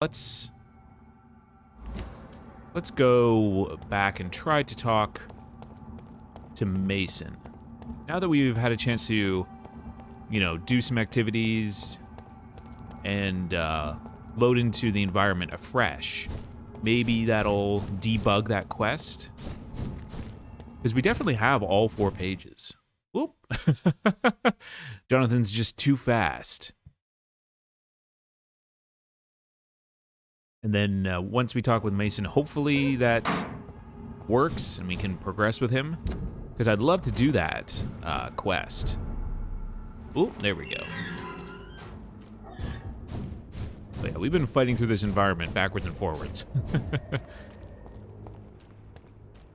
let's go back and try to talk to Mason. Now that we've had a chance to, you know, do some activities and load into the environment afresh, maybe that'll debug that quest. Because we definitely have all 4 pages. Whoop. Jonathan's just too fast. And then once we talk with Mason, hopefully that works and we can progress with him. Because I'd love to do that quest. Oh, there we go. But yeah, we've been fighting through this environment backwards and forwards.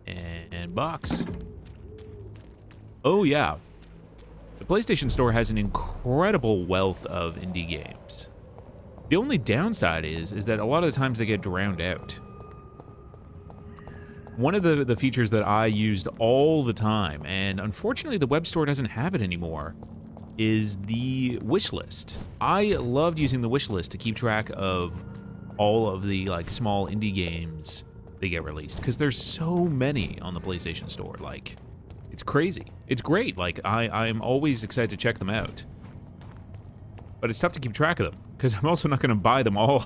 and box. Oh yeah. The PlayStation Store has an incredible wealth of indie games. The only downside is that a lot of the times they get drowned out. One of the features that I used all the time, and unfortunately the web store doesn't have it anymore, is the wish list. I loved using the wish list to keep track of all of the like small indie games that get released, because there's so many on the PlayStation Store. Like, it's crazy. It's great. Like, I'm always excited to check them out. But it's tough to keep track of them, because I'm also not going to buy them all,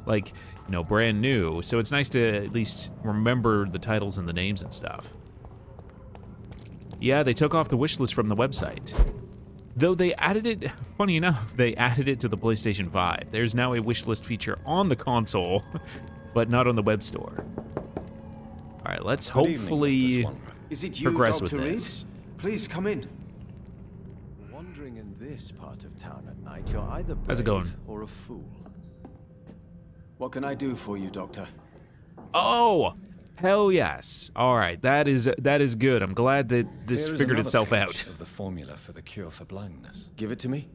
like, you know, brand new. So it's nice to at least remember the titles and the names and stuff. Yeah, they took off the wish list from the website. Though they added it, funny enough, they added it to the PlayStation 5. There's now a wish list feature on the console, but not on the web store. All right, let's hopefully progress with this. Please come in. Wandering in this part of town at night, you're either How's it going? brave or a fool. What can I do for you, Doctor? Oh, hell yes. All right, that is good. I'm glad that this figured itself out. Of the formula for the cure for blindness. Give it to me.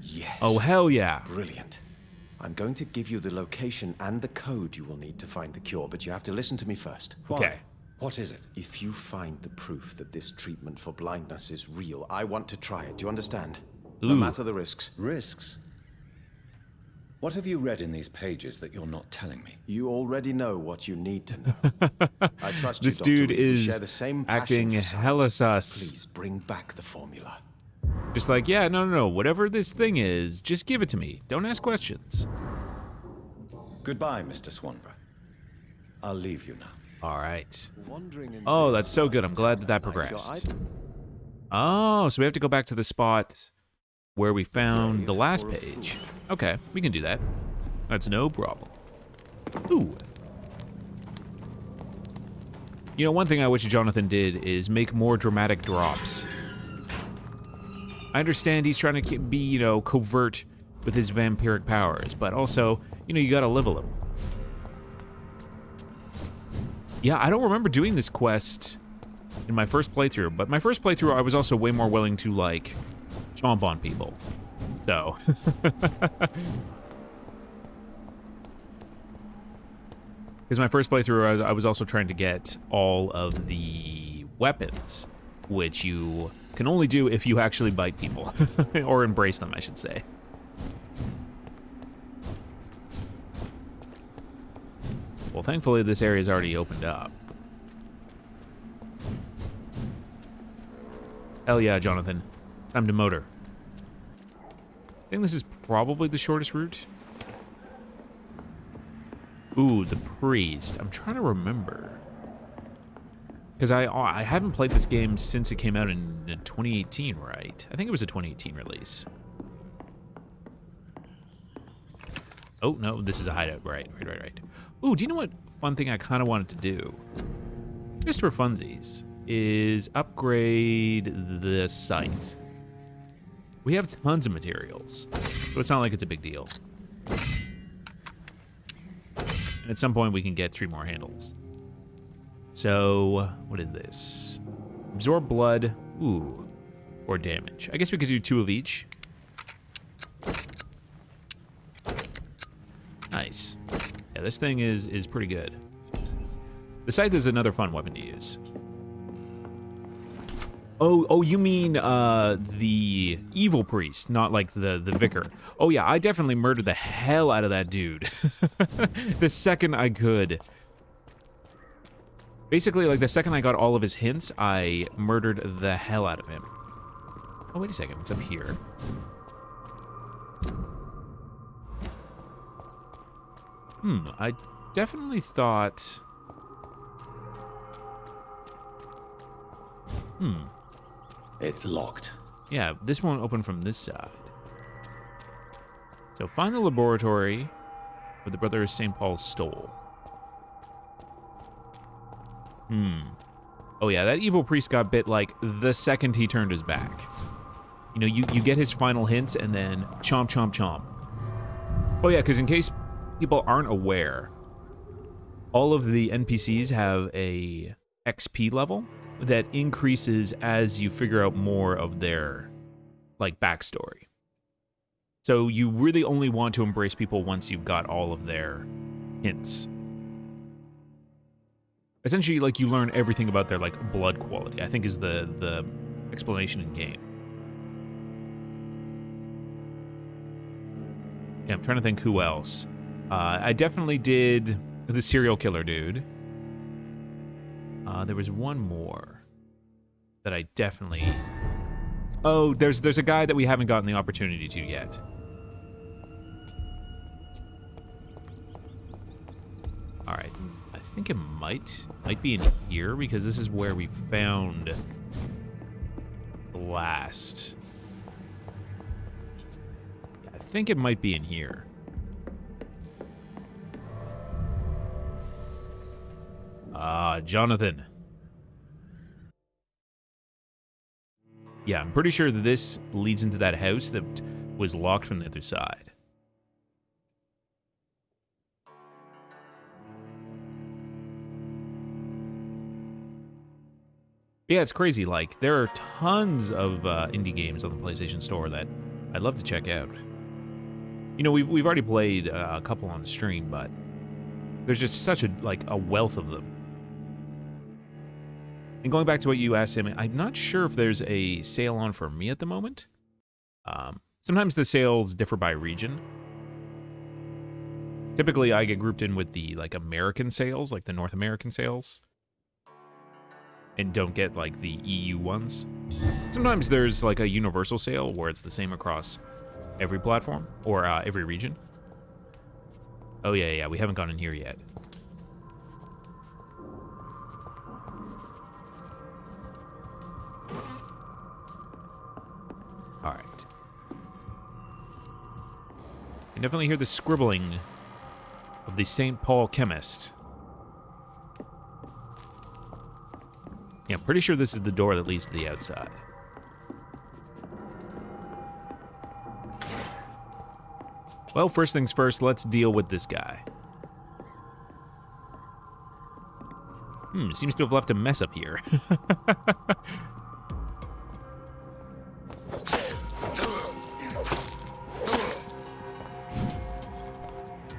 Yes. Oh, hell yeah. Brilliant. I'm going to give you the location and the code you will need to find the cure, but you have to listen to me first. Okay. What is it? If you find the proof that this treatment for blindness is real, I want to try it. Do you understand? No Ooh. matter the risks. Risks? What have you read in these pages that you're not telling me? You already know what you need to know. I trust you, This Dr. dude Reed. We is share the same passion acting for hella science. sus. Please bring back the formula. Just like, yeah, no, whatever this thing is, just give it to me. Don't ask questions. Goodbye, Mr. Swanborough. I'll leave you now. All right. Wandering in Oh, this that's so good. part I'm of glad town that at night, you're progressed. either Oh, so we have to go back to the spot where we found the brave last or a page. fool. Okay, we can do that. That's no problem. Ooh. You know, one thing I wish Jonathan did is make more dramatic drops. I understand he's trying to be, you know, covert with his vampiric powers, but also, you know, you gotta live a little. Yeah, I don't remember doing this quest in my first playthrough, but my first playthrough I was also way more willing to, like, chomp on people. So. Because my first playthrough, I was also trying to get all of the weapons, which you can only do if you actually bite people. Or embrace them, I should say. Well, thankfully, this area's already opened up. Hell yeah, Jonathan. Time to motor. I think this is probably the shortest route. Ooh, the priest. I'm trying to remember. Because I haven't played this game since it came out in 2018, right? I think it was a 2018 release. Oh, no, this is a hideout. Right. Ooh, do you know what fun thing I kind of wanted to do? Just for funsies, is upgrade the scythe. We have tons of materials, so it's not like it's a big deal. And at some point we can get 3 more handles. So, what is this? Absorb blood, ooh, or damage. I guess we could do 2 of each. Nice. Yeah, this thing is pretty good. The scythe is another fun weapon to use. Oh, you mean the evil priest, not like the vicar. Oh yeah, I definitely murdered the hell out of that dude. The second I could. Basically, like the second I got all of his hints, I murdered the hell out of him. Oh, wait a second, it's up here. I definitely thought... It's locked. Yeah, this won't open from this side. So find the laboratory where the brother of St. Paul stole. Oh yeah, that evil priest got bit like the second he turned his back. You know, you get his final hints and then chomp, chomp, chomp. Oh yeah, because in case people aren't aware, all of the NPCs have a XP level that increases as you figure out more of their, like, backstory. So you really only want to embrace people once you've got all of their hints. Essentially, like, you learn everything about their, like, blood quality, I think is the explanation in game. Yeah, I'm trying to think who else. I definitely did the serial killer dude. There was one more that I definitely... Oh, there's a guy that we haven't gotten the opportunity to yet. All right, I think it might be in here because this is where we found the last. Yeah, I think it might be in here. Jonathan. Yeah, I'm pretty sure that this leads into that house that was locked from the other side. Yeah, it's crazy. Like, there are tons of indie games on the PlayStation Store that I'd love to check out. You know, we've already played a couple on the stream, but there's just such a wealth of them. And going back to what you asked him, I'm not sure if there's a sale on for me at the moment. Sometimes the sales differ by region. Typically, I get grouped in with the, like, American sales, like the North American sales. And don't get, like, the EU ones. Sometimes there's, like, a universal sale where it's the same across every platform, or every region. Oh, yeah, we haven't gone in here yet. All right. I definitely hear the scribbling of the St. Paul chemist. Yeah, I'm pretty sure this is the door that leads to the outside. Well, first things first, let's deal with this guy. Seems to have left a mess up here.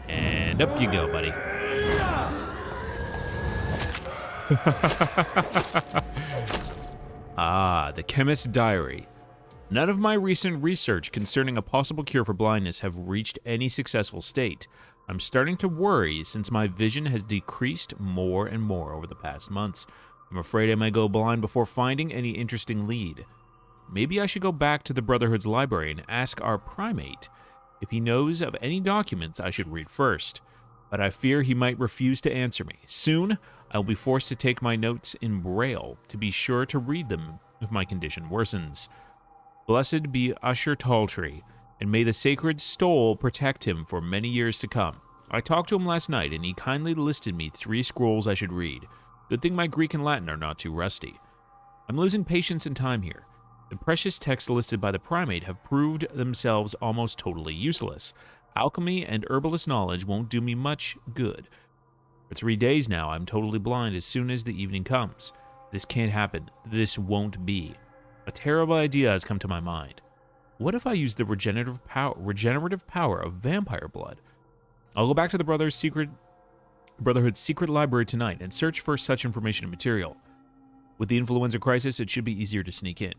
And up you go, buddy. The chemist's diary. None of my recent research concerning a possible cure for blindness have reached any successful state. I'm starting to worry since my vision has decreased more and more over the past months. I'm afraid I may go blind before finding any interesting lead. Maybe I should go back to the Brotherhood's library and ask our primate if he knows of any documents I should read first. But I fear he might refuse to answer me. Soon, I'll be forced to take my notes in Braille to be sure to read them if my condition worsens. Blessed be Usher Talltree, and may the sacred stole protect him for many years to come. I talked to him last night, and he kindly listed me 3 scrolls I should read. Good thing my Greek and Latin are not too rusty. I'm losing patience and time here. The precious texts listed by the primate have proved themselves almost totally useless. Alchemy and herbalist knowledge won't do me much good. For 3 days now, I'm totally blind as soon as the evening comes. This can't happen. This won't be. A terrible idea has come to my mind. What if I use the regenerative power of vampire blood? I'll go back to the Brotherhood's secret library tonight and search for such information and material. With the influenza crisis, it should be easier to sneak in.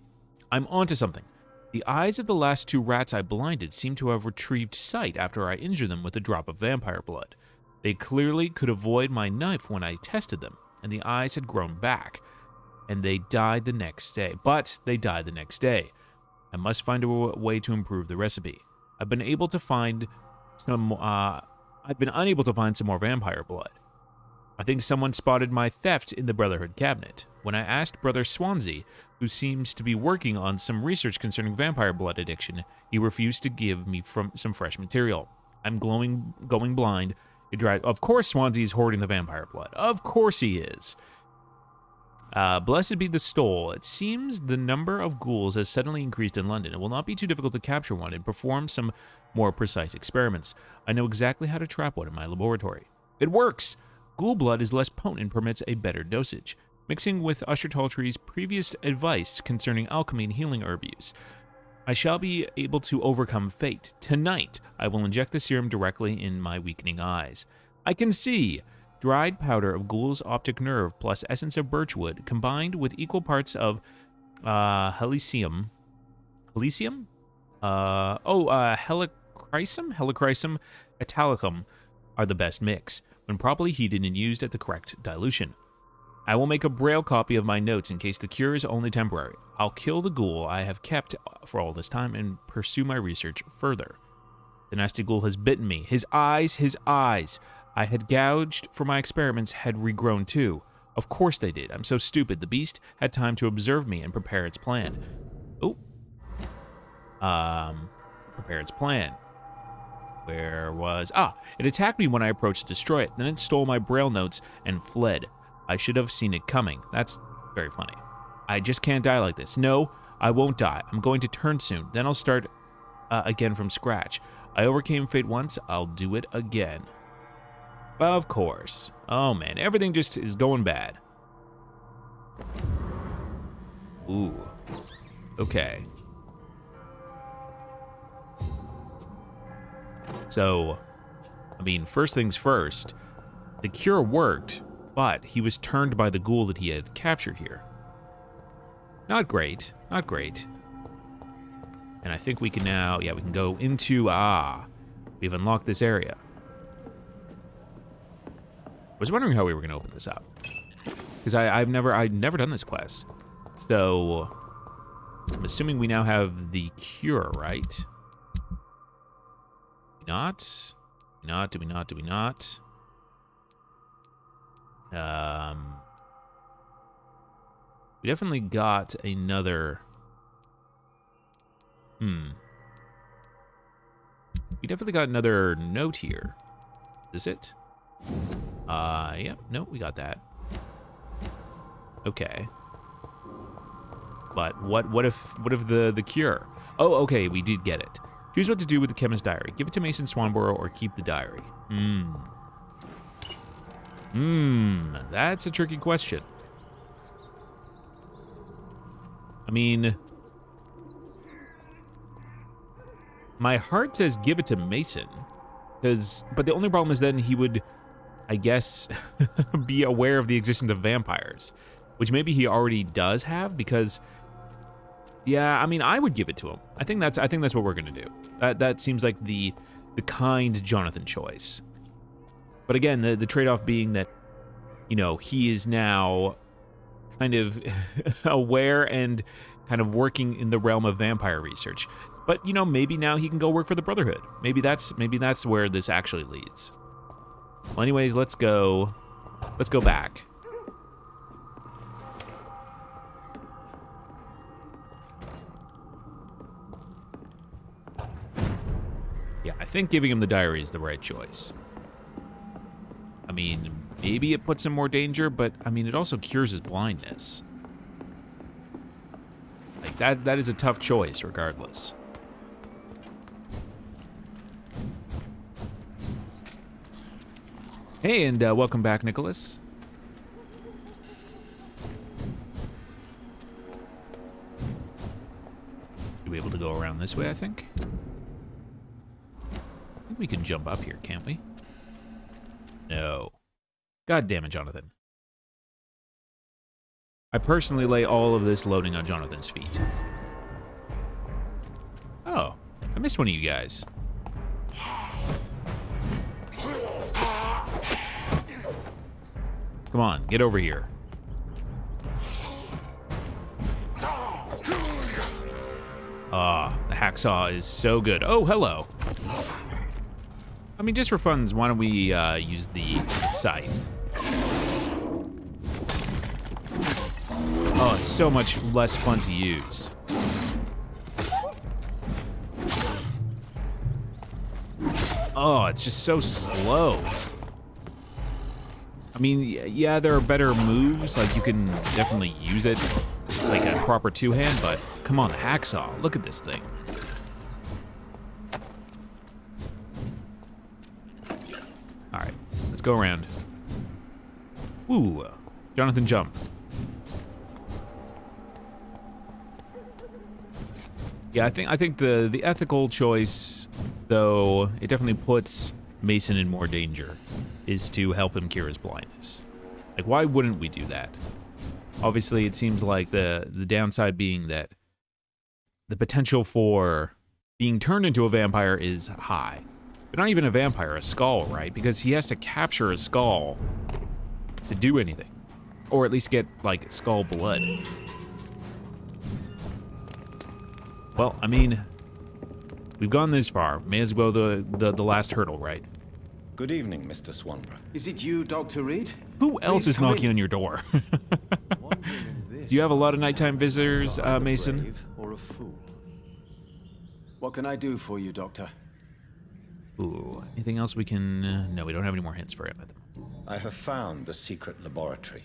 I'm onto something. The eyes of the last 2 rats I blinded seem to have retrieved sight after I injured them with a drop of vampire blood. They clearly could avoid my knife when I tested them, and the eyes had grown back. And they died the next day. But they died the next day. I must find a way to improve the recipe. I've been unable to find some more vampire blood. I think someone spotted my theft in the Brotherhood cabinet. When I asked Brother Swansea, who seems to be working on some research concerning vampire blood addiction, he refused to give me some fresh material. I'm going blind. Of course Swansea is hoarding the vampire blood. Of course he is. Blessed be the stole. It seems the number of ghouls has suddenly increased in London. It will not be too difficult to capture one and perform some more precise experiments. I know exactly how to trap one in my laboratory. It works! Ghoul blood is less potent and permits a better dosage. Mixing with Usher Taltry's previous advice concerning alchemy and healing herb use, I shall be able to overcome fate. Tonight, I will inject the serum directly in my weakening eyes. I can see! Dried powder of ghoul's optic nerve plus essence of birchwood combined with equal parts of helichrysum, italicum are the best mix, when properly heated and used at the correct dilution. I will make a braille copy of my notes in case the cure is only temporary. I'll kill the ghoul I have kept for all this time and pursue my research further. The nasty ghoul has bitten me. His eyes! I had gouged for my experiments had regrown too. Of course they did. I'm so stupid. The beast had time to observe me and prepare its plan. Prepare its plan. Where was... it attacked me when I approached to destroy it. Then it stole my braille notes and fled. I should have seen it coming. That's very funny. I just can't die like this. No, I won't die. I'm going to turn soon. Then I'll start again from scratch. I overcame fate once. I'll do it again. Of course. Oh man, everything just is going bad. Ooh. Okay. So, I mean, first things first, the cure worked, but he was turned by the ghoul that he had captured here. Not great, not great. And I think we can now, we can go into, we've unlocked this area. I was wondering how we were going to open this up, because I'd never done this quest. So I'm assuming we now have the cure, right? Do we not? Do we not? We definitely got another. We definitely got another note here. Is it? Yep, no, we got that. Okay. But what if the cure? Oh, okay, we did get it. Choose what to do with the chemist's diary. Give it to Mason Swanborough or keep the diary. That's a tricky question. I mean, my heart says give it to Mason, but the only problem is then he would, I guess, be aware of the existence of vampires, which maybe he already does have, because, yeah, I mean, I would give it to him. I think that's what we're gonna do. That seems like the kind Jonathan choice. But again, the trade-off being that, you know, he is now kind of aware and kind of working in the realm of vampire research. But, you know, maybe now he can go work for the Brotherhood. Maybe that's where this actually leads. Well, anyways, let's go back. Yeah, I think giving him the diary is the right choice. I mean, maybe it puts him more danger, but I mean, it also cures his blindness. Like that is a tough choice regardless. Hey, and welcome back, Nicholas. You'll be able to go around this way, I think. I think we can jump up here, can't we? No. God damn it, Jonathan. I personally lay all of this loading on Jonathan's feet. Oh, I missed one of you guys. Come on, get over here. Ah, the hacksaw is so good. Oh, hello. I mean, just for funds, why don't we use the scythe? Oh, it's so much less fun to use. Oh, it's just so slow. I mean, yeah, there are better moves, like you can definitely use it like a proper two-hand, but come on, the hacksaw, look at this thing. All right, let's go around. Ooh, Jonathan, jump. Yeah, I think the ethical choice, though it definitely puts Mason in more danger, is to help him cure his blindness. Like, why wouldn't we do that? Obviously, it seems like the downside being that the potential for being turned into a vampire is high. But not even a vampire, a skull, right? Because he has to capture a skull to do anything. Or at least get, like, skull blood. Well, I mean, we've gone this far. May as well the last hurdle, right? Good evening, Mr. Swanborough. Is it you, Dr. Reed? Who else Please is come knocking in. on your door? Wondering in this Do you have a lot of nighttime visitors, either Mason? brave or a fool. What can I do for you, Doctor? Ooh, anything else we can... no, we don't have any more hints for him at the moment. I have found the secret laboratory,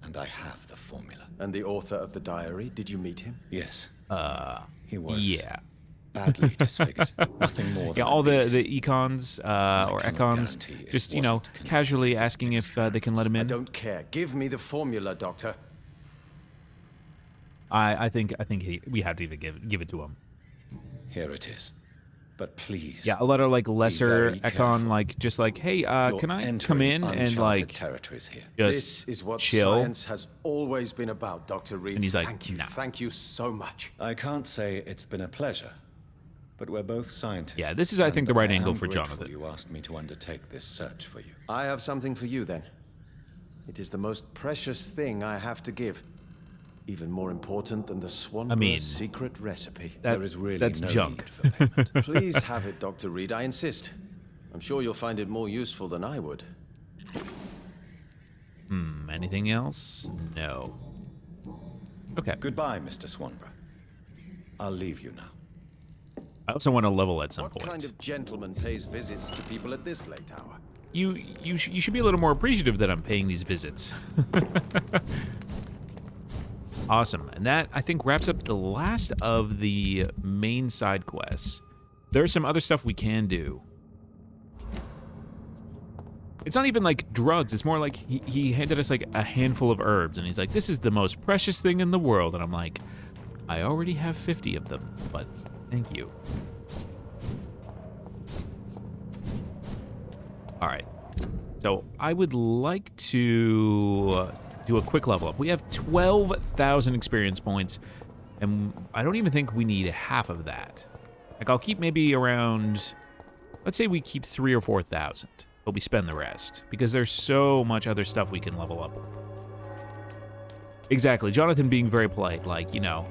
and I have the formula. And the author of the diary, did you meet him? Yes. He was Yeah. badly disfigured. Nothing more than Yeah, all a the beast. econs, or cannot econs, guarantee it just, you know, wasn't connected casually to his asking if they can let him I in. don't care. Give me the formula, Doctor. I think we have to even give it to him. Here it is. But please. Yeah, a lot of, like, lesser very econ, careful. like, just like, hey, you're can I come entering in and, uncharted like, territories here. just This is what chill? science has always been about, Dr. Reed. And he's like, thank you, "Nah." thank you so much. I can't say it's been a pleasure, but we're both scientists. Yeah, this is, I think, the and right I angle am for grateful Jonathan. You asked me to undertake this search for you. I have something for you then. It is the most precious thing I have to give. Even more important than the Swanborough secret recipe. There is really that's no junk. need for payment. Please have it, Dr. Reed. I insist. I'm sure you'll find it more useful than I would. Anything else? No. Okay. Goodbye, Mr. Swanborough. I'll leave you now. I also want to level at some What point. kind of gentleman pays visits to people at this late hour? You should be a little more appreciative that I'm paying these visits. Awesome, and that, I think, wraps up the last of the main side quests. There's some other stuff we can do. It's not even like drugs, it's more like he handed us like a handful of herbs, and he's like, this is the most precious thing in the world, and I'm like, I already have 50 of them, but thank you. All right, so I would like to do a quick level up. We have 12,000 experience points, and I don't even think we need half of that. Like, I'll keep maybe around, let's say we keep 3,000 or 4,000, but we spend the rest, because there's so much other stuff we can level up. Exactly, Jonathan being very polite, like, you know,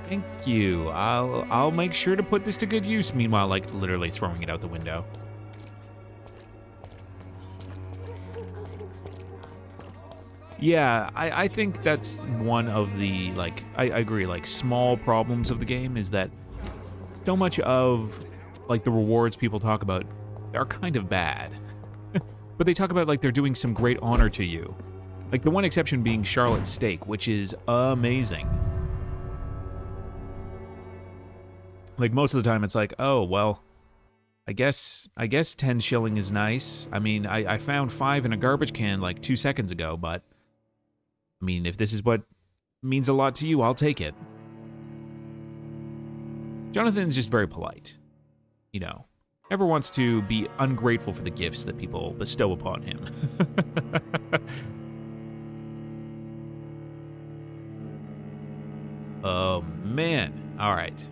thank you, I'll make sure to put this to good use, meanwhile, like, literally throwing it out the window. Yeah, I think that's one of the, like, I agree, like, small problems of the game is that so much of, like, the rewards people talk about are kind of bad. But they talk about, like, they're doing some great honor to you. Like, the one exception being Charlotte's Steak, which is amazing. Like, most of the time it's like, oh, well, I guess 10 shilling is nice. I mean, I found 5 in a garbage can, like, 2 seconds ago, but I mean, if this is what means a lot to you, I'll take it. Jonathan's just very polite. You know, never wants to be ungrateful for the gifts that people bestow upon him. Oh, man. All right.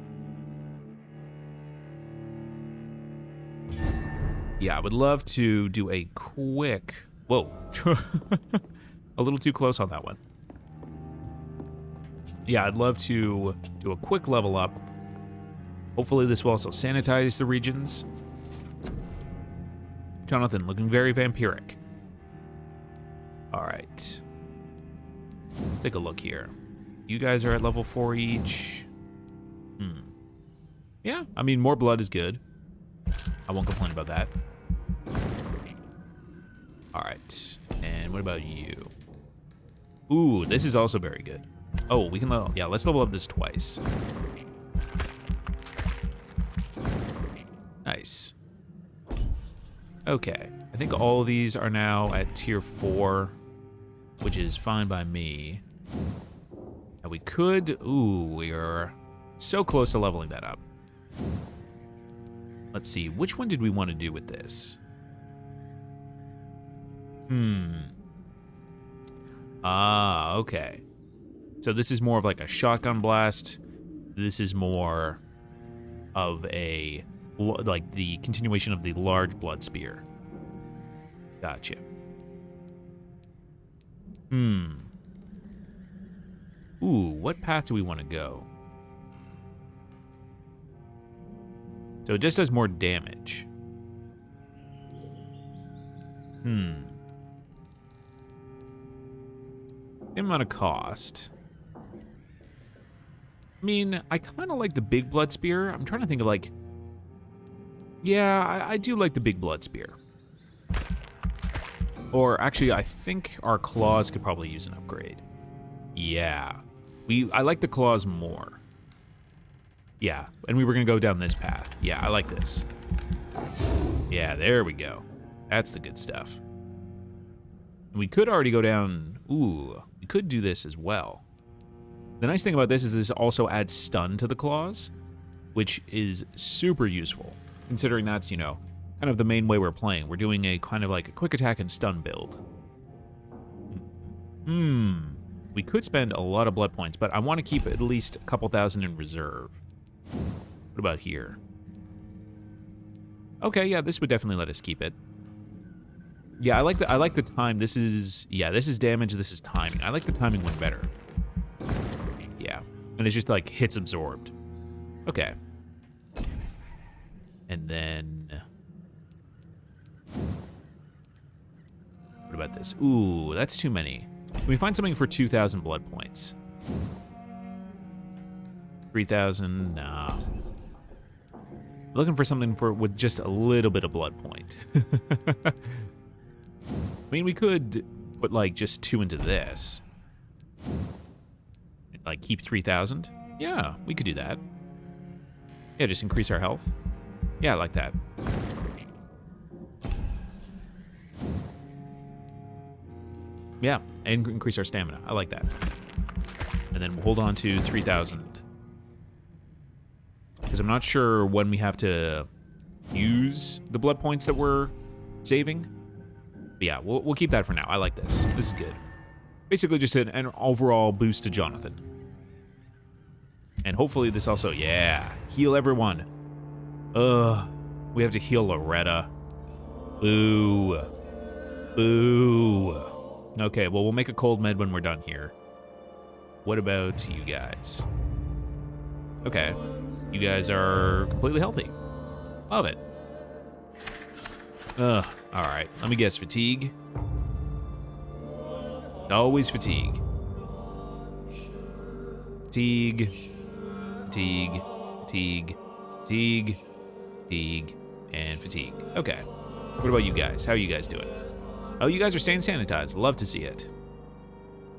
Yeah, I would love to do a quick... Whoa. A little too close on that one. Yeah, I'd love to do a quick level up. Hopefully this will also sanitize the regions. Jonathan, looking very vampiric. All right. Take a look here. You guys are at level 4 each. Yeah, I mean, more blood is good. I won't complain about that. All right, and what about you? Ooh, this is also very good. Oh, we can level, yeah, let's level up this twice. Nice. Okay, I think all of these are now at tier 4, which is fine by me. And we could, ooh, we are so close to leveling that up. Let's see, which one did we want to do with this? Ah, okay. So this is more of like a shotgun blast. This is more of a, like the continuation of the large blood spear. Gotcha. Ooh, what path do we want to go? So it just does more damage. Same amount of cost. I mean, I kind of like the big blood spear. I'm trying to think of like... Yeah, I do like the big blood spear. Or actually, I think our claws could probably use an upgrade. Yeah. I like the claws more. Yeah, and we were gonna go down this path. Yeah, I like this. Yeah, there we go. That's the good stuff. And we could already go down... Ooh, we could do this as well. The nice thing about this is this also adds stun to the claws, which is super useful, considering that's, you know, kind of the main way we're playing. We're doing a kind of like a quick attack and stun build. We could spend a lot of blood points, but I want to keep at least a couple thousand in reserve. What about here? Okay, yeah, this would definitely let us keep it. Yeah, I like the time. This is damage, this is timing. I like the timing one better. Yeah. And it's just like hits absorbed. Okay. And then what about this? Ooh, that's too many. Can we find something for 2,000 blood points? 3,000, nah. Looking for something with just a little bit of blood point. I mean, we could put like just 2 into this. Like keep 3,000. Yeah, we could do that. Yeah, just increase our health. Yeah, I like that. Yeah, and increase our stamina. I like that. And then we'll hold on to 3,000. Because I'm not sure when we have to use the blood points that we're saving. But yeah, we'll keep that for now. I like this. This is good. Basically just an overall boost to Jonathan. And hopefully this also, yeah, heal everyone. We have to heal Loretta. Boo. Boo. Okay, well, we'll make a cold med when we're done here. What about you guys? Okay. You guys are completely healthy. Love it. Alright. Let me guess, fatigue? Always fatigue. Fatigue. Fatigue. Fatigue. Fatigue. Fatigue. And fatigue. Okay. What about you guys? How are you guys doing? Oh, you guys are staying sanitized. Love to see it.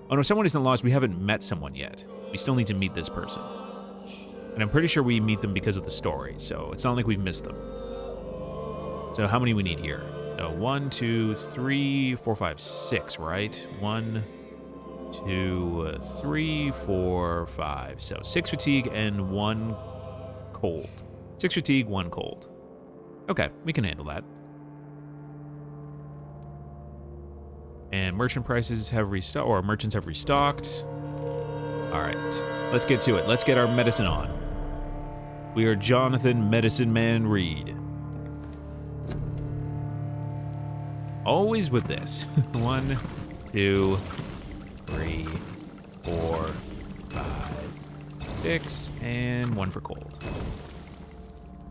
Oh no, someone isn't lost. We haven't met someone yet. We still need to meet this person. And I'm pretty sure we meet them because of the story, so it's not like we've missed them. So how many we need here? So 1, 2, 3, 4, 5, 6, right? 1, 2, 3, 4, 5. So 6 fatigue and 1 cold. 6 fatigue, 1 cold. Okay, we can handle that. And merchant prices have restocked, or merchants have restocked. All right. let's get to it. Let's get our medicine on. We are Jonathan Medicine Man Reed. Always with this. 1, 2, 3, 4, 5, 6, and 1 for cold.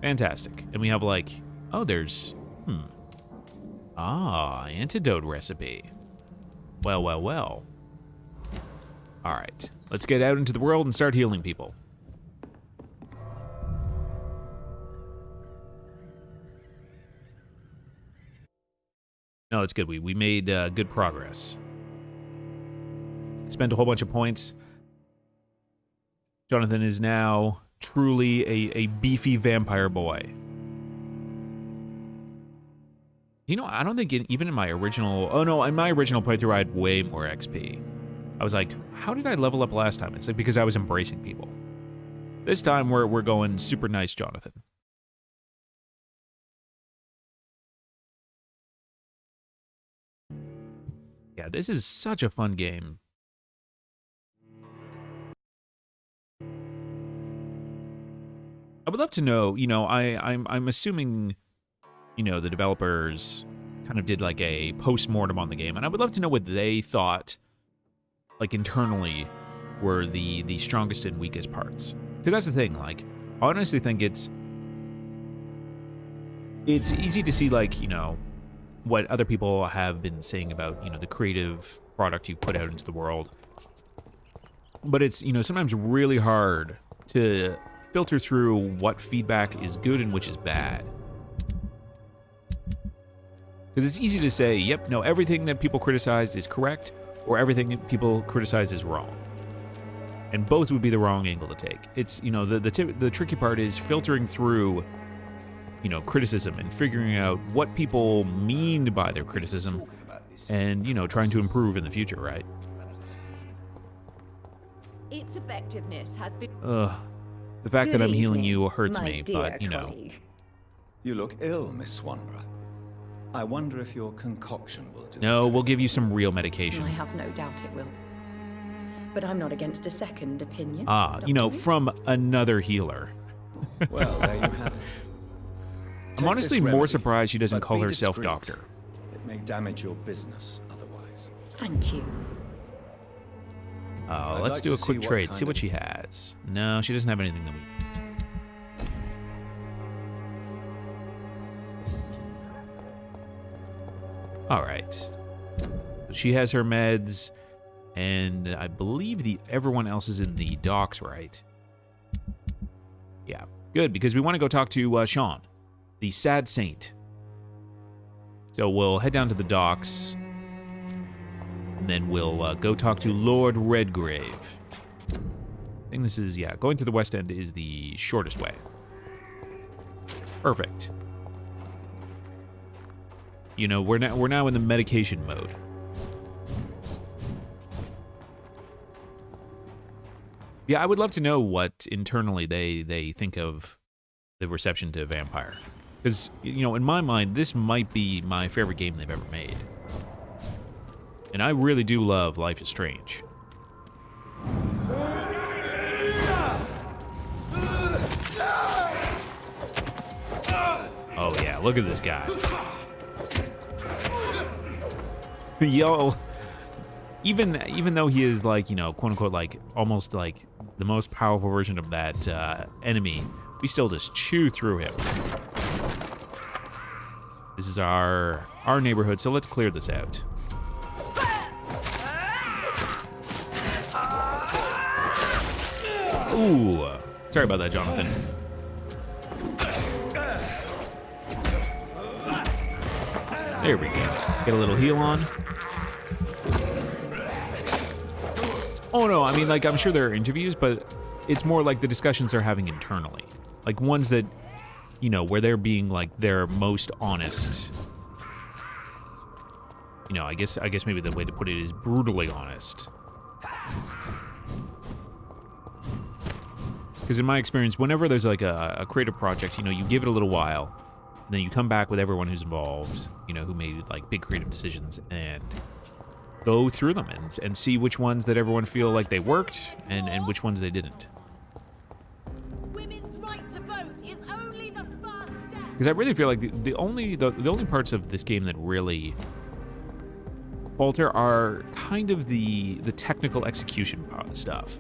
Fantastic. And we have like, oh, there's, antidote recipe. Well, well, well. All right, let's get out into the world and start healing people. No, it's good. We made good progress. Spent a whole bunch of points. Jonathan is now truly a beefy vampire boy. You know, I don't think even in my original... Oh, no, in my original playthrough, I had way more XP. I was like, how did I level up last time? It's like because I was embracing people. This time, we're going super nice, Jonathan. Yeah, this is such a fun game. I would love to know, you know, I'm assuming, you know, the developers kind of did like a post-mortem on the game, and I would love to know what they thought, like internally, were the strongest and weakest parts. Because that's the thing, like, I honestly think it's easy to see, like, you know, what other people have been saying about, you know, the creative product you've put out into the world. But it's, you know, sometimes really hard to filter through what feedback is good and which is bad. Because it's easy to say, yep, no, everything that people criticized is correct, or everything that people criticize is wrong. And both would be the wrong angle to take. It's, you know, the tricky part is filtering through, you know, criticism and figuring out what people mean by their criticism and, you know, trying to improve in the future, right? Its effectiveness has been... The fact that I'm healing evening, you hurts my me, dear but, you know. colleague. You look ill, Miss Swanborough. I wonder if your concoction will do. No, the we'll trick. give you some real medication. I have no doubt it will. But I'm not against a second opinion. You know, Dr. Reed. from another healer. Well, there you have it. I'm Take honestly this more remedy, surprised she doesn't but call be herself discreet. doctor. It may damage your business otherwise. Thank you. Let's like do to a see quick what trade, kind see what of- she has. No, she doesn't have anything that we... All right. So she has her meds, and I believe everyone else is in the docks, right? Yeah, good, because we want to go talk to Sean, the sad saint. So we'll head down to the docks, and then we'll go talk to Lord Redgrave. I think this is, yeah, going through the West End is the shortest way. Perfect. You know, we're now in the medication mode. Yeah, I would love to know what internally they think of the reception to Vampyr. Because, you know, in my mind, this might be my favorite game they've ever made. And I really do love Life is Strange. Oh yeah, look at this guy. Yo, even though he is like, you know, quote unquote, like almost like the most powerful version of that enemy, we still just chew through him. This is our neighborhood, so let's clear this out. Ooh, sorry about that, Jonathan. There we go. Get a little heal on. Oh no, I mean, like, I'm sure there are interviews, but it's more like the discussions they're having internally. Like ones that, you know, where they're being like their most honest. You know, I guess maybe the way to put it is brutally honest. Because in my experience, whenever there's like a creative project, you know, you give it a little while, and then you come back with everyone who's involved, you know, who made like big creative decisions, and go through them and see which ones that everyone feel like they worked and which ones they didn't. Women's right to vote is only the first step. Because I really feel like the only parts of this game that really falter are kind of the technical execution stuff.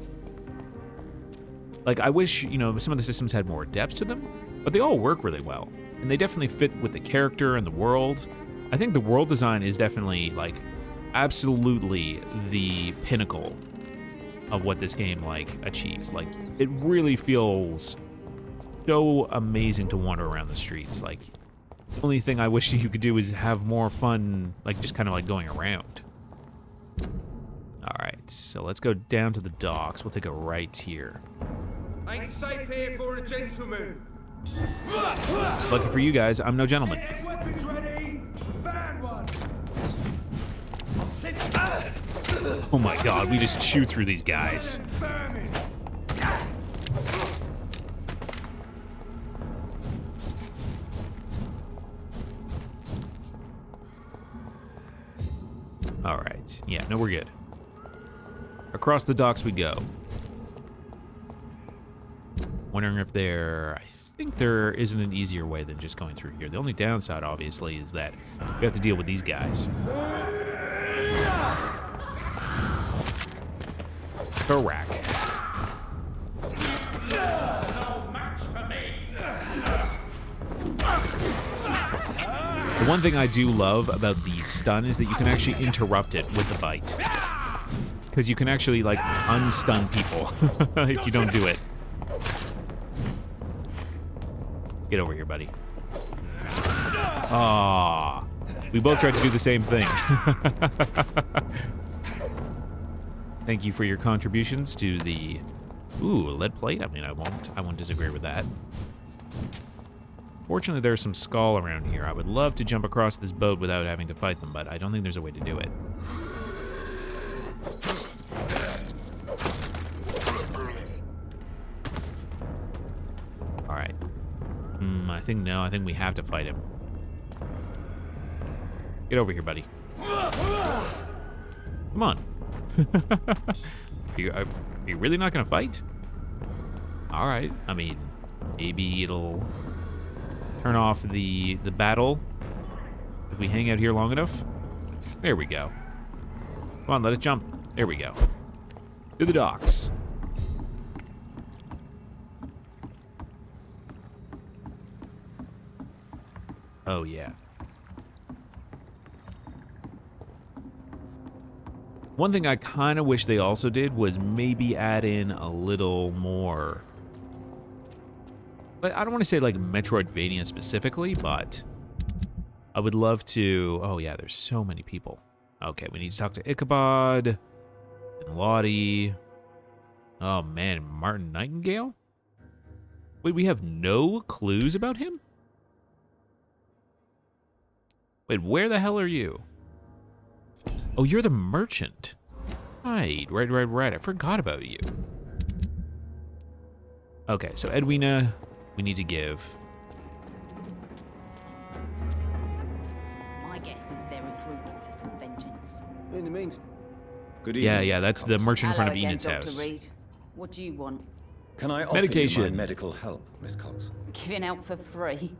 Like, I wish, you know, some of the systems had more depth to them, but they all work really well. And they definitely fit with the character and the world. I think the world design is definitely, like, absolutely the pinnacle of what this game, like, achieves. Like, it really feels so amazing to wander around the streets. Like, the only thing I wish you could do is have more fun, like, just kind of, like, going around. Alright, so let's go down to the docks. We'll take a right here. Ain't safe here for a gentleman. Lucky for you guys, I'm no gentleman. Weapons ready. Fan one. Oh my god, we just chew through these guys. Vermin. Alright, yeah, no, we're good. Across the docks we go. Wondering if I think there isn't an easier way than just going through here. The only downside, obviously, is that we have to deal with these guys. Karak. The one thing I do love about the stun is that you can actually interrupt it with the bite. Because you can actually, like, unstun people if you don't do it. Get over here, buddy. Ah, we both tried to do the same thing. Thank you for your contributions to the... Ooh, lead plate? I mean, I won't disagree with that. Fortunately, there's some skull around here. I would love to jump across this boat without having to fight them, but I don't think there's a way to do it. Alright. I think we have to fight him. Get over here, buddy. Come on. Are you really not gonna fight? Alright, I mean, maybe it'll turn off the battle if we hang out here long enough. There we go. Come on, let it jump. There we go. To the docks. Oh, yeah. One thing I kind of wish they also did was maybe add in a little more... But I don't want to say like Metroidvania specifically, but I would love to... Oh, yeah, there's so many people. Okay, we need to talk to Ichabod and Lottie. Oh, man, Martin Nightingale? Wait, we have no clues about him? Wait, where the hell are you? Oh, you're the merchant. Right. I forgot about you. Okay, so Edwina, we need to give. My guess is they're recruiting for some vengeance. In the meantime, Good evening. Yeah, that's the merchant in front of Hello again, Enid's Dr. house. Reed. What do you want? Can I offer Medication. you my medical help, Miss Cox? Giving out for free?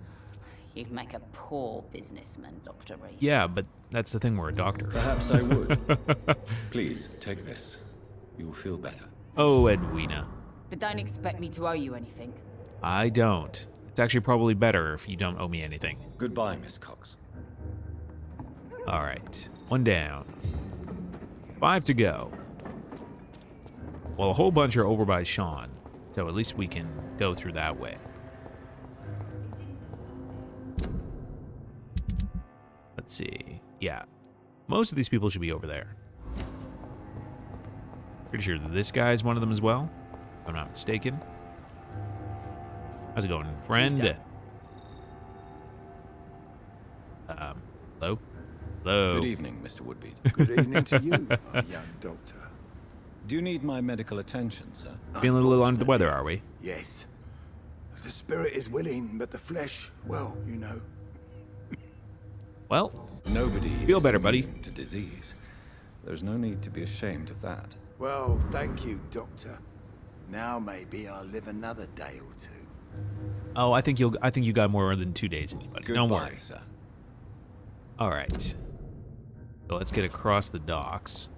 You'd make a poor businessman, Dr. Reed. Yeah, but that's the thing, we're a doctor. Perhaps I would. Please, take this. You'll feel better. Oh, Edwina. But don't expect me to owe you anything. I don't. It's actually probably better if you don't owe me anything. Goodbye, Miss Cox. All right, one down. 5 to go. Well, a whole bunch are over by Sean, so at least we can go through that way. Let's see. Yeah, most of these people should be over there. Pretty sure this guy is one of them as well, if I'm not mistaken. How's it going, friend? Hello? Hello? Good evening, Mr. Woodbeat. Good evening to you, my young doctor. Do you need my medical attention, sir? Feeling a little under the weather, are we? Yes. The spirit is willing, but the flesh, well, you know. Well, Nobody Feel is better, buddy. immune to disease. There's no need to be ashamed of that. Well, thank you, Doctor. Now maybe I'll live another day or two. Oh, I think you got more than 2 days in you, buddy. Don't Goodbye, worry. sir. All right. So let's get across the docks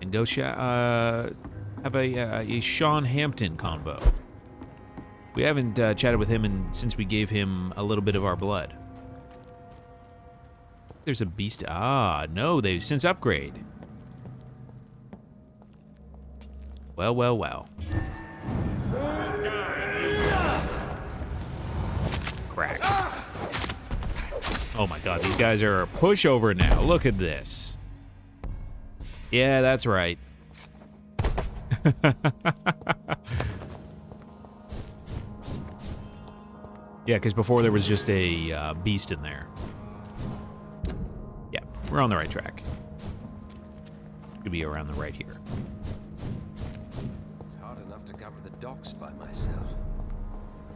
and go have a Sean Hampton convo. We haven't chatted with him since we gave him a little bit of our blood. There's a beast. Ah, no, they've since upgrade. Well, well, well. Crack. Oh my god, these guys are a pushover now. Look at this. Yeah, that's right. Yeah, because before there was just a beast in there. Yeah, we're on the right track. Could be around the right here. It's hard enough to cover the docks by myself.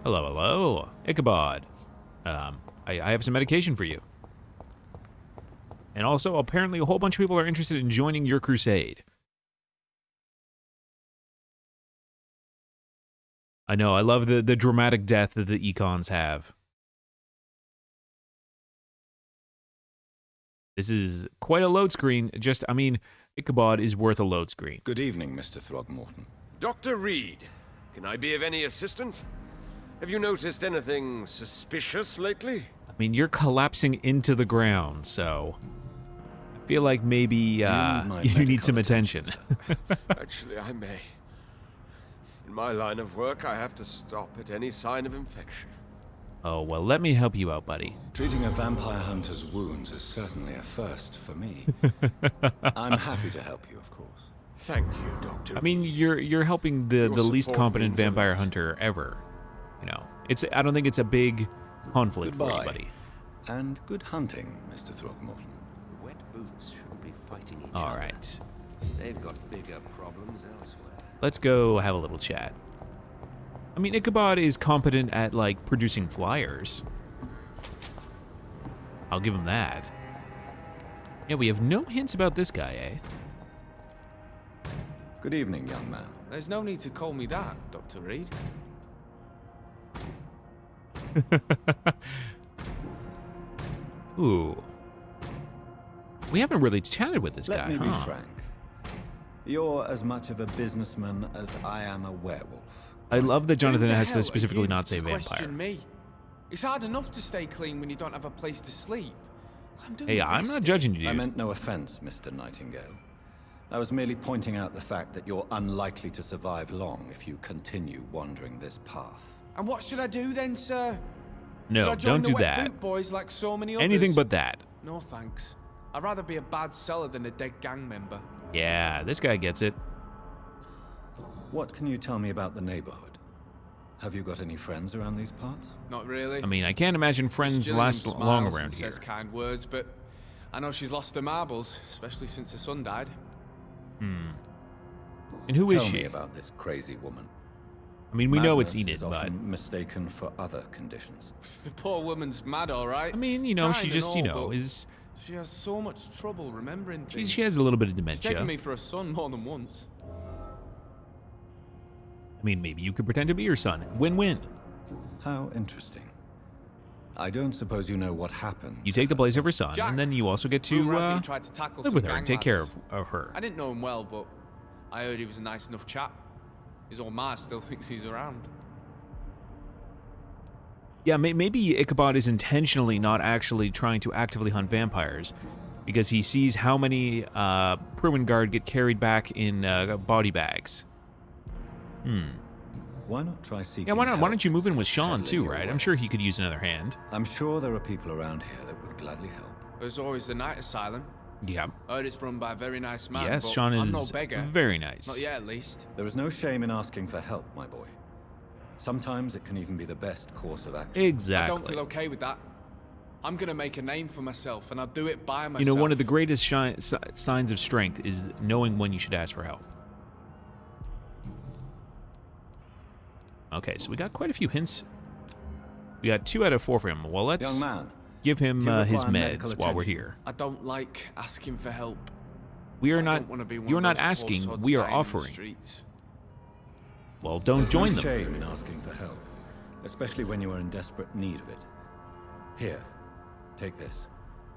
Hello, hello. Ichabod. I have some medication for you. And also, apparently a whole bunch of people are interested in joining your crusade. I know, I love the dramatic death that the econs have. This is quite a load screen. I mean, Ichabod is worth a load screen. Good evening, Mr. Throgmorton. Dr. Reed, can I be of any assistance? Have you noticed anything suspicious lately? I mean, you're collapsing into the ground, so I feel like maybe you need some attention. Actually, I may. In my line of work, I have to stop at any sign of infection. Oh, well, let me help you out, buddy. Treating a vampire hunter's wounds is certainly a first for me. I'm happy to help you, of course. Thank you, Doctor. I mean, you're helping the least support competent means a vampire lot. hunter ever. You know, I don't think it's a big conflict for Goodbye. you, buddy. And good hunting, Mr. Throgmorton. Wet boots shouldn't be fighting each All other. right. They've got bigger problems elsewhere. Let's go have a little chat. I mean, Ichabod is competent at, like, producing flyers. I'll give him that. Yeah, we have no hints about this guy, eh? Good evening, young man. There's no need to call me that, Dr. Reed. Ooh. We haven't really chatted with this guy, Let me be huh? frank. You're as much of a businessman as I am a werewolf. I love that Jonathan Who the has hell to are specifically you not say to vampire. question me? It's hard enough to stay clean when you don't have a place to sleep. I'm doing Hey, my I'm best not here. judging you, I dude. meant no offense, Mr. Nightingale. I was merely pointing out the fact that you're unlikely to survive long if you continue wandering this path. And what should I do then, sir? No, should I join don't the do Wet that. Boot boys like so many others? Anything but that. No thanks. I'd rather be a bad seller than a dead gang member. Yeah, this guy gets it. What can you tell me about the neighborhood? Have you got any friends around these parts? Not really. I mean, I can't imagine friends Gillian last smiles long and around here. says kind words, but I know she's lost her marbles, especially since her son died. And who is Tell she? me about this crazy woman. I mean, we know it's Madness Enid, is but often mistaken for other conditions. The poor woman's mad, all right. I mean, you know, she Kind just, and you all, know, but is she has so much trouble remembering things. she has a little bit of She's dementia. taken me for a son more than once. I mean, maybe you could pretend to be your son. Win-win. How interesting. I don't suppose you know what happened. You take the place of her son, Jack, and then you also get Rumour to has he tried to tackle live some with her and gang take care lads. of her. I didn't know him well, but I heard he was a nice enough chap. His old ma still thinks he's around. Yeah, maybe Ichabod is intentionally not actually trying to actively hunt vampires, because he sees how many Pruin Guard get carried back in body bags. Why not try seeking Yeah, why not? Why help don't you move in with instead of Sean peddling too, your right? I'm sure he wares? could use another hand. I'm sure there are people around here that would gladly help. There's always the night asylum. Yeah. I heard it's run by a very nice man. Yes, but Sean I'm no is beggar. very nice. Not yet, at least. There is no shame in asking for help, my boy. Sometimes it can even be the best course of action. I Exactly. don't feel okay with that. I'm gonna make a name for myself, and I'll do it by myself. You know, one of the greatest signs of strength is knowing when you should ask for help. Okay, so we got quite a few hints. We got 2 out of 4 for him. Well, let's... Young man, give him Do you his require medical meds while we're attention? here. I don't like asking for help. We are I not. don't wanna be one You're of not those poor asking. sods We are dying in the offering. streets. Well, don't There's join no them. shame in asking for help, especially when you are in desperate need of it. Here, take this.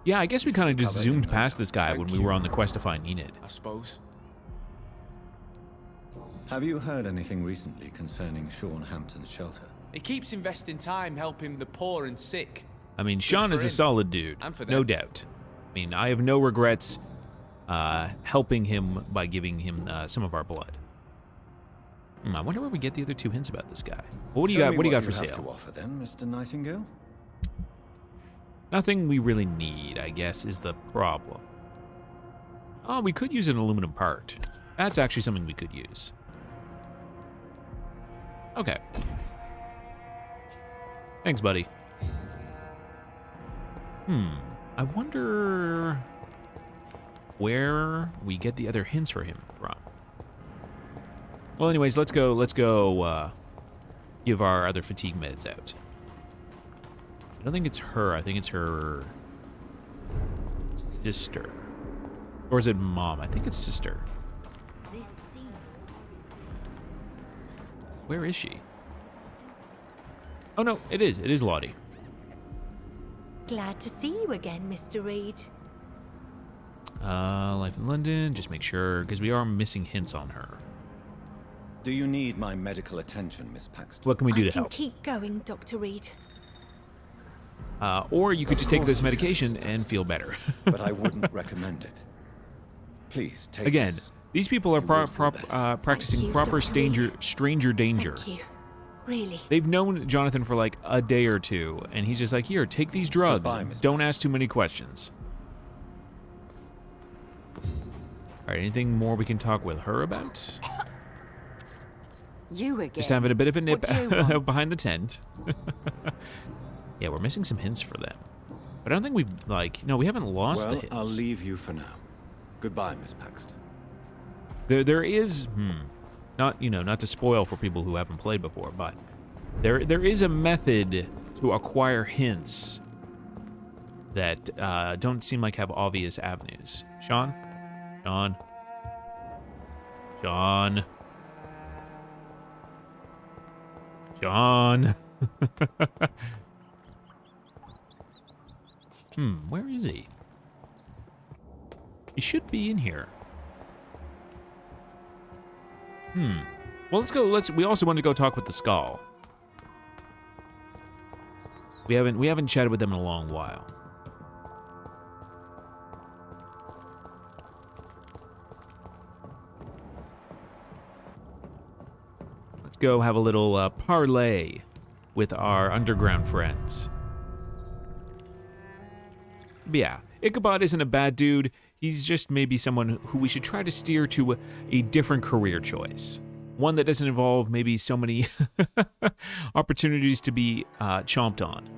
Yeah, I guess we kind of just Covered in zoomed no past time. this guy Thank when we you. were on the quest to find Enid. I suppose. Have you heard anything recently concerning Sean Hampton's shelter? He keeps investing time helping the poor and sick. I mean, Sean is for a him. solid dude, And for no them. doubt. I mean, I have no regrets helping him by giving him some of our blood. I wonder where we get the other 2 hints about this guy. Well, what do you Show got? me What do you got for have sale? to offer then, Mr. Nightingale? Nothing we really need, I guess, is the problem. Oh, we could use an aluminum part. That's actually something we could use. Okay. Thanks, buddy. I wonder where we get the other hints for him from. Well, anyways, let's go give our other fatigue meds out. I don't think it's her. I think it's her sister. Or is it mom? I think it's sister. Where is she? Oh, no, it is. It is Lottie. Glad to see you again, Mr. Reed. Life in London. Just make sure, because we are missing hints on her. Do you need my medical attention, Miss Paxton? What can we do to I can help? keep going, Dr. Reed. Or you could just take Of this course you can, medication Miss and feel better. But I wouldn't recommend it. Please, take Again, this. these people are You will feel better. practicing you, proper Dr. Reed. stranger danger. Thank you. Really. They've known Jonathan for like a day or two, and he's just like, here, take these drugs. Goodbye, Miss Don't Paxton. ask too many questions. All right, anything more we can talk with her about? You again. Just having a bit of a nip What do you want? behind the tent. Yeah, we're missing some hints for them. But I don't think we've, like, no, we haven't lost the Well, hints. I'll leave you for now. Goodbye, Miss Paxton. There is, not, not to spoil for people who haven't played before, but there is a method to acquire hints that don't seem like have obvious avenues. Sean? Sean? Sean? Sean? Where is he? He should be in here. Well, let's go. We also want to go talk with the Skull. We haven't chatted with them in a long while. Let's go have a little parlay with our underground friends. But yeah, Ichabod isn't a bad dude. He's just maybe someone who we should try to steer to a different career choice. One that doesn't involve maybe so many opportunities to be chomped on.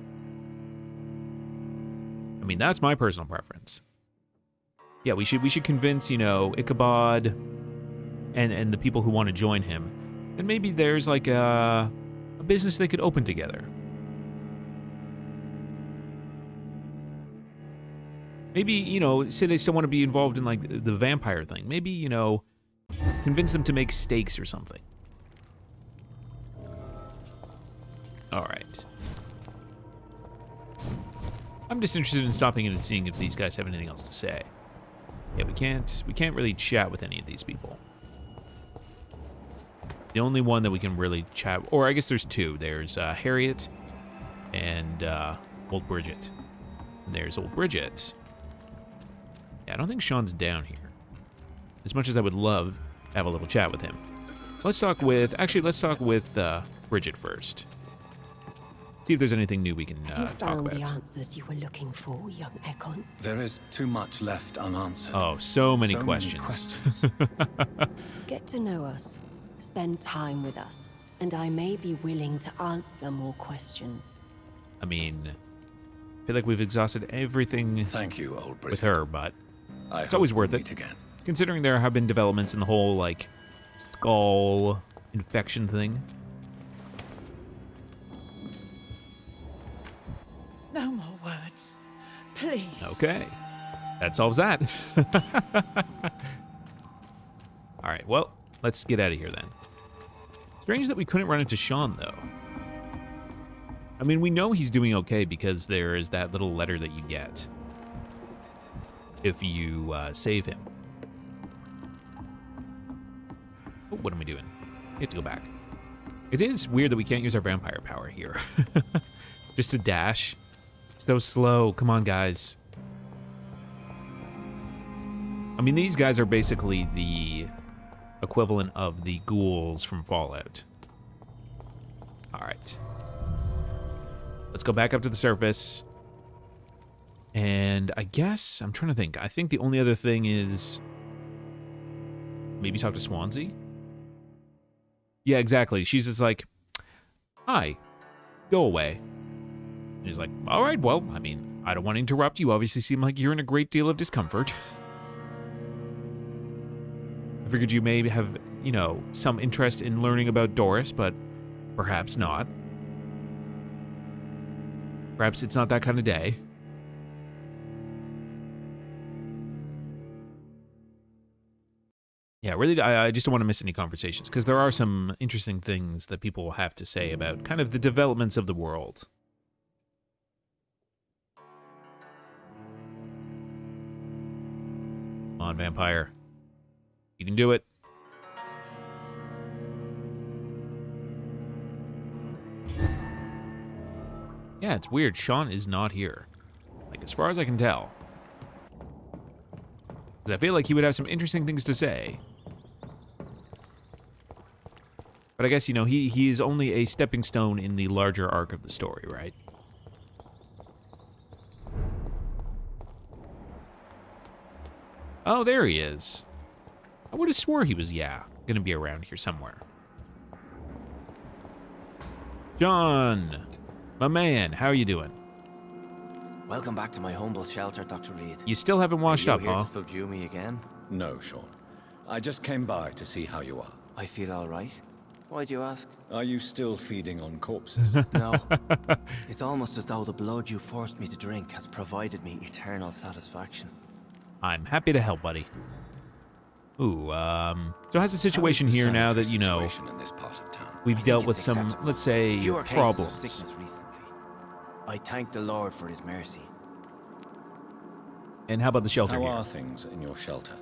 I mean, that's my personal preference. Yeah, we should convince, Ichabod and the people who want to join him. And maybe there's like a business they could open together. Maybe, say they still want to be involved in, like, the vampire thing. Maybe, convince them to make steaks or something. All right. I'm just interested in stopping in and seeing if these guys have anything else to say. Yeah, we can't really chat with any of these people. The only one that we can really chat, or I guess there's two. There's Harriet and old Bridget. And there's old Bridget. Yeah, I don't think Sean's down here. As much as I would love to have a little chat with him. Let's talk with Bridget first. See if there's anything new we can You talk found about. the answers you were looking for, young Ekon. There is too much left unanswered. Oh, so many So many questions. questions. Get to know us. Spend time with us. And I may be willing to answer more questions. I mean, I feel like we've exhausted everything Thank you, old Bridget. with her, but I it's always hope worth we'll it. meet again. Considering there have been developments in the whole, like, skull infection thing. No more words. Please. Okay. That solves that. All right, well, let's get out of here then. Strange that we couldn't run into Sean, though. I mean, we know he's doing okay because there is that little letter that you get if you save him. Oh, what am I doing? You have to go back. It is weird that we can't use our vampire power here. Just to dash. So slow. Come on, guys. I mean, these guys are basically the equivalent of the ghouls from Fallout. All right. Let's go back up to the surface. And I guess, I'm trying to think. I think the only other thing is maybe talk to Swansea? Yeah, exactly. She's just like, hi, go away. And he's like, all right, well, I mean, I don't want to interrupt. You obviously seem like you're in a great deal of discomfort. I figured you may have, you know, some interest in learning about Doris, but perhaps not. Perhaps it's not that kind of day. Yeah, really, I just don't want to miss any conversations, because there are some interesting things that people have to say about kind of the developments of the world. Come on, Vampyr. You can do it. Yeah, it's weird. Sean is not here. Like, as far as I can tell. Because I feel like he would have some interesting things to say. But I guess, you know, he is only a stepping stone in the larger arc of the story, right? Oh, there he is. I would have swore he was, gonna be around here somewhere. John, my man, how are you doing? Welcome back to my humble shelter, Dr. Reed. You still haven't washed up, Are you here huh? to subdue me again? No, Sean. I just came by to see how you are. I feel all right. Why'd you ask? Are you still feeding on corpses? No. It's almost as though the blood you forced me to drink has provided me eternal satisfaction. I'm happy to help, buddy. Ooh, so how's the situation here now that, you know, in this part of town? we've dealt with some, acceptable. let's say, Fewer cases of problems? sickness recently. I thank the Lord for his mercy. And how about the shelter How here? are things in your shelter?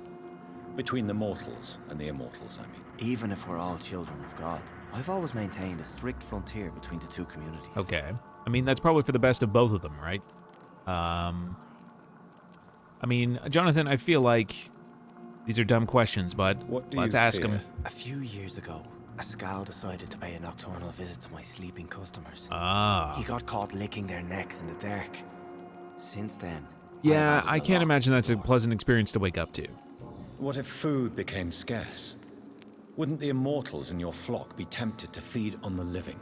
Between the mortals and the immortals, I mean. Even if we're all children of God, I've always maintained a strict frontier between the two communities. Okay. I mean, that's probably for the best of both of them, right? I mean, Jonathan, I feel like these are dumb questions, but let's ask them. A few years ago, a Skal decided to pay a nocturnal visit to my sleeping customers. Ah. He got caught licking their necks in the dark. Since then... Yeah, I can't imagine that's a pleasant experience to wake up to. What if food became scarce? Wouldn't the immortals in your flock be tempted to feed on the living?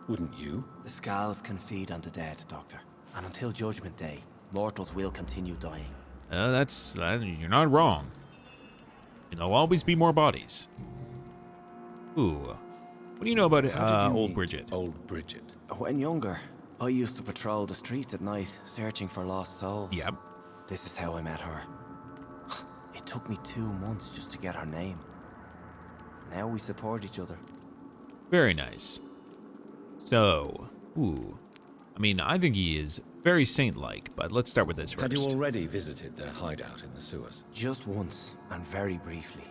Wouldn't you? The Skals can feed on the dead, Doctor. And until Judgment Day, mortals will continue dying. You're not wrong. And there'll always be more bodies. Ooh. What do you know about old Bridget? Old Bridget. When younger, I used to patrol the streets at night, searching for lost souls. Yep. This is how I met her. It took me 2 months just to get her name. Now we support each other. Very nice. So, I mean, I think he is very saint-like, but let's start with this first. Had you already visited their hideout in the sewers? Just once, and very briefly.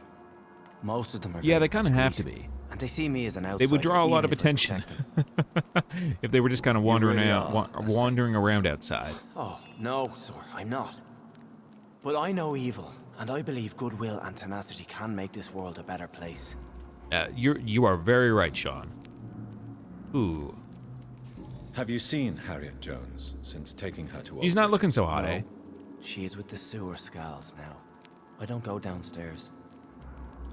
Most of them are Yeah, very they kind of have to discreet, be. And they see me as an outsider. They would draw a lot even of if I attention protect them. if they were just kind of wandering really wandering around outside. Oh, no, sir, I'm not. But I know evil, and I believe goodwill and tenacity can make this world a better place. You are very right, Sean. Ooh. Have you seen Harriet Jones since taking her to He's not looking so hot, No. eh? She is with the sewer Skals now. I don't go downstairs.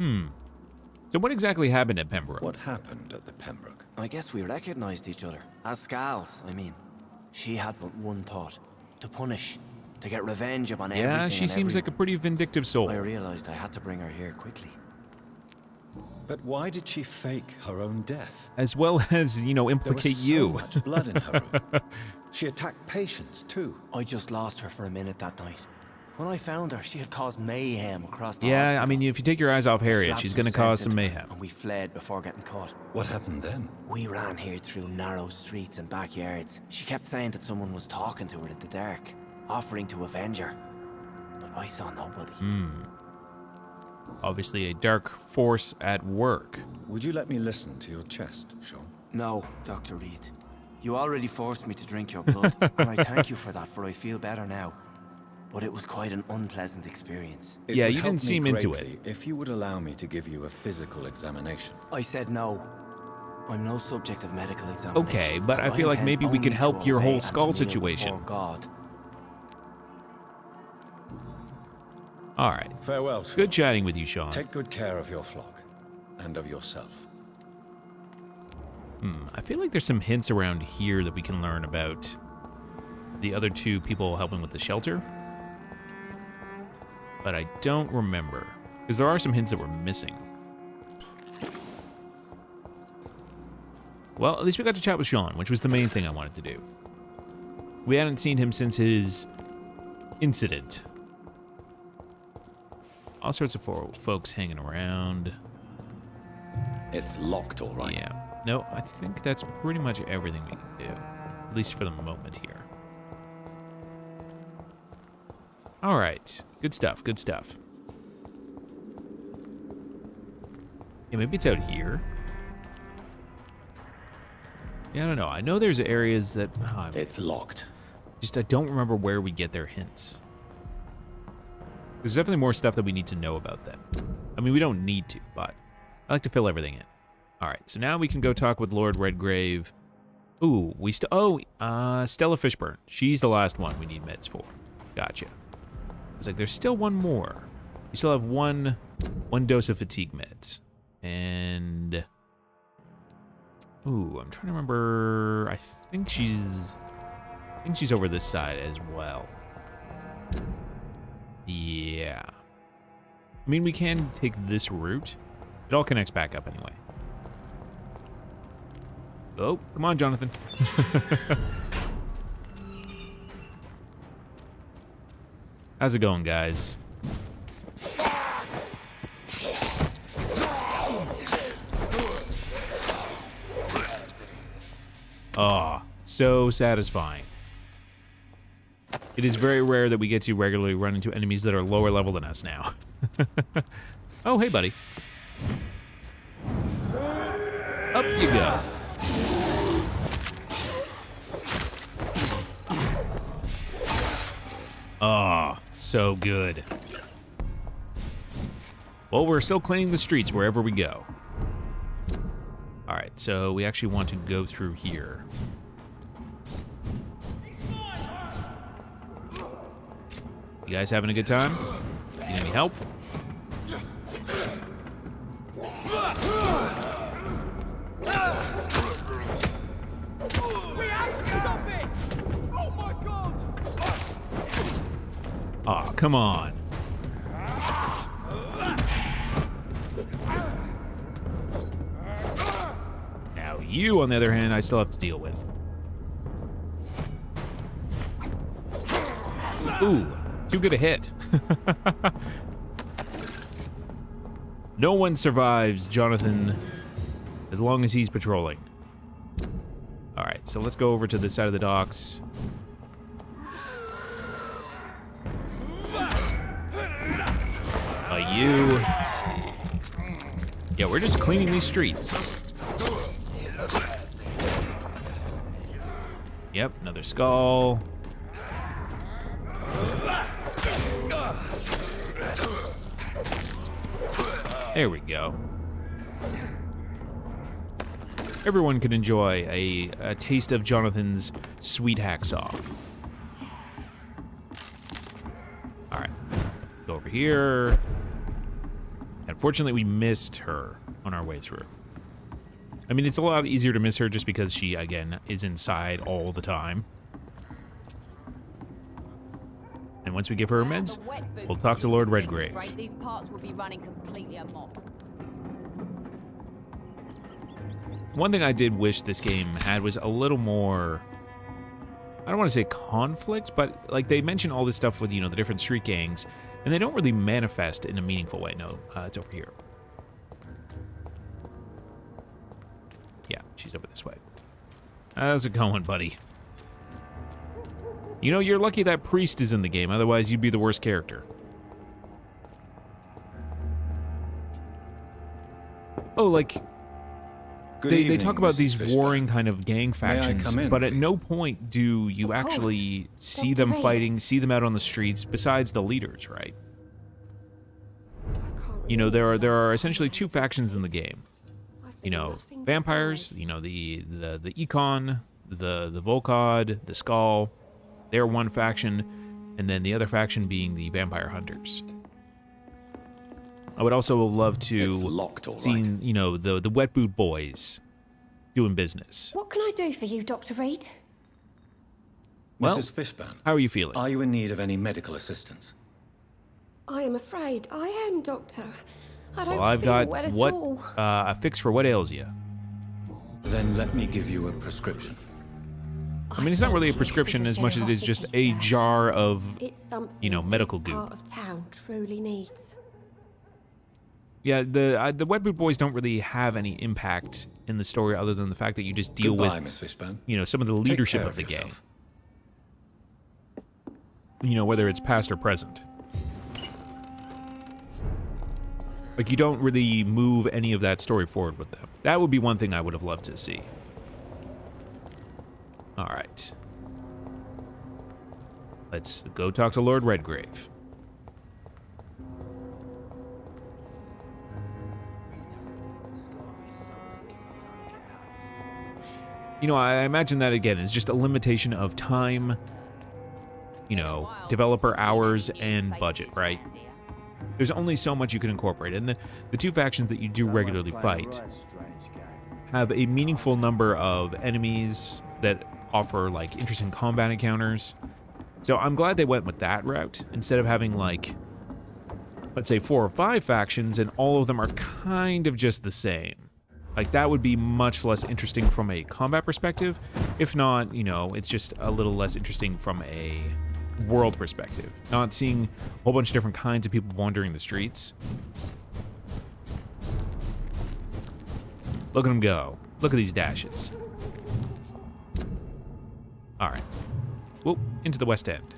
So what exactly happened at Pembroke? What happened at the Pembroke? I guess we recognized each other. As Skals, I mean. She had but one thought. To punish. To get revenge upon everything Yeah, she and seems like a everyone. pretty vindictive soul. I realized I had to bring her here quickly. But why did she fake her own death? As well as, you know, There implicate was so you. much blood in her room. She attacked patients, too. I just lost her for a minute that night. When I found her, she had caused mayhem across the Yeah, hospital. I mean, if you take your eyes off Harriet, Slapped she's some going to cause sense some into her, mayhem. And we fled before getting caught. What happened then? We ran here through narrow streets and backyards. She kept saying that someone was talking to her in the dark, offering to avenge her. But I saw nobody. Obviously a dark force at work. Would you let me listen to your chest, Sean? No, Dr. Reed. You already forced me to drink your blood, and I thank you for that, for I feel better now. But it was quite an unpleasant experience. It Yeah, would you help didn't me seem into it. greatly if you would allow me to give you a physical examination. I said no. I'm no subject of medical examination. Okay, but I and feel like intend maybe we could only help to your obey whole and skull to kneel situation. before God. All right. Farewell, Sean. Good chatting with you, Sean. Take good care of your flock and of yourself. I feel like there's some hints around here that we can learn about the other two people helping with the shelter. But I don't remember. Because there are some hints that we're missing. Well, at least we got to chat with Sean, which was the main thing I wanted to do. We hadn't seen him since his incident. All sorts of folks hanging around. It's locked, all right. Yeah. No, I think that's pretty much everything we can do. At least for the moment here. All right. Good stuff, good stuff. Yeah, maybe it's out here. Yeah, I don't know. I know there's areas that... It's locked. Just I don't remember where we get their hints. There's definitely more stuff that we need to know about them. I mean, we don't need to, but I like to fill everything in. All right, so now we can go talk with Lord Redgrave. Ooh, Stella Fishburne. She's the last one we need meds for. Gotcha. I was like, there's still one more. We still have one dose of fatigue meds. And... Ooh, I'm trying to remember... I think she's over this side as well. Yeah. I mean, we can take this route. It all connects back up anyway. Oh, come on, Jonathan. How's it going, guys? Oh, so satisfying. It is very rare that we get to regularly run into enemies that are lower level than us now. Oh, hey, buddy. Up you go. Oh, so good. Well, we're still cleaning the streets wherever we go. All right, so we actually want to go through here. You guys having a good time? Need any help? We have to stop it! Oh my god! Aw, come on. Now you, on the other hand, I still have to deal with. Ooh, too good a hit. No one survives Jonathan as long as he's patrolling. All right, so let's go over to this side of the docks. You. Yeah, we're just cleaning these streets. Yep, another skull. There we go. Everyone can enjoy a taste of Jonathan's sweet hacksaw. All right, go over here. Unfortunately, we missed her on our way through. I mean, it's a lot easier to miss her just because she, again, is inside all the time. And once we give her her meds, we'll talk to Lord Redgrave. These parts will be running completely amok. One thing I did wish this game had was a little more I don't want to say conflict, but like they mention all this stuff with, the different street gangs, and they don't really manifest in a meaningful way. No, it's over here. Yeah, she's over this way. How's it going, buddy? You're lucky that priest is in the game, otherwise you'd be the worst character. Oh, like, they talk about these warring kind of gang factions, but at no point do you actually see them fighting, see them out on the streets, besides the leaders, right? There are essentially two factions in the game. Vampires, the Econ, the Volkod, the Skull, they're one faction, and then the other faction being the Vampire Hunters. I would also love to see, the Wet Boot Boys doing business. What can I do for you, Dr. Reed? Well, Mrs. Fishburne, how are you feeling? are you in need of any medical assistance? I am afraid I am, Doctor. I don't Well, I've feel got well at all. a fix for what ails you. Then let me give you a prescription. I mean, it's not really a prescription as much as it is just a jar of, It's something medical this part goop. of town truly needs. Yeah, the Wet Boot Boys don't really have any impact in the story other than the fact that you just deal Goodbye, with, Miss Fishburne. some of the Take leadership care of the gang. yourself. Whether it's past or present. Like, you don't really move any of that story forward with them. That would be one thing I would have loved to see. Alright. Let's go talk to Lord Redgrave. I imagine that, again, is just a limitation of time, developer hours, and budget, right? There's only so much you can incorporate, and the two factions that you do regularly fight have a meaningful number of enemies that offer, like, interesting combat encounters. So I'm glad they went with that route, instead of having, like, let's say 4 or 5 factions, and all of them are kind of just the same. Like, that would be much less interesting from a combat perspective. If not, it's just a little less interesting from a world perspective. Not seeing a whole bunch of different kinds of people wandering the streets. Look at them go. Look at these dashes. Alright. Whoop, into the West End.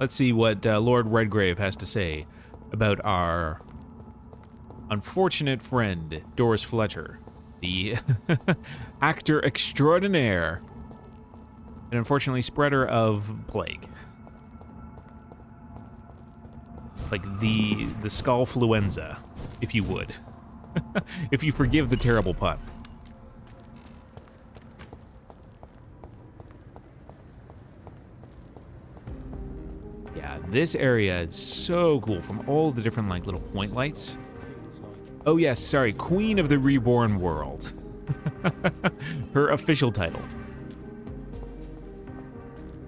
Let's see what Lord Redgrave has to say about our unfortunate friend, Doris Fletcher, the actor extraordinaire, and unfortunately spreader of plague. Like the skullfluenza, if you would. If you forgive the terrible pun. Yeah, this area is so cool from all the different, like, little point lights. Oh yes, sorry, Queen of the Reborn World. Her official title.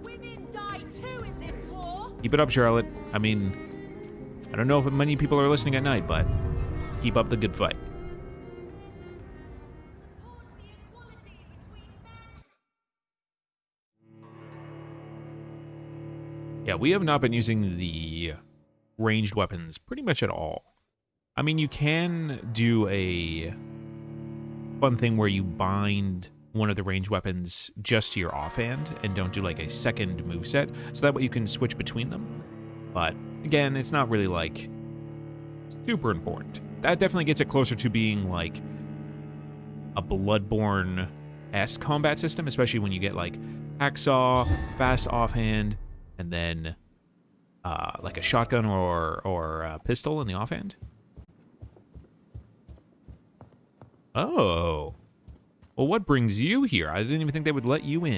Women die too in this war. Keep it up, Charlotte. I mean, I don't know if many people are listening at night, but keep up the good fight. Yeah, we have not been using the ranged weapons pretty much at all. I mean, you can do a fun thing where you bind one of the ranged weapons just to your offhand and don't do like a second moveset, so that way you can switch between them. But again, it's not really like super important. That definitely gets it closer to being like a Bloodborne-esque combat system, especially when you get like hacksaw, fast offhand, and then like a shotgun or a pistol in the offhand. Oh. Well, what brings you here? I didn't even think they would let you in.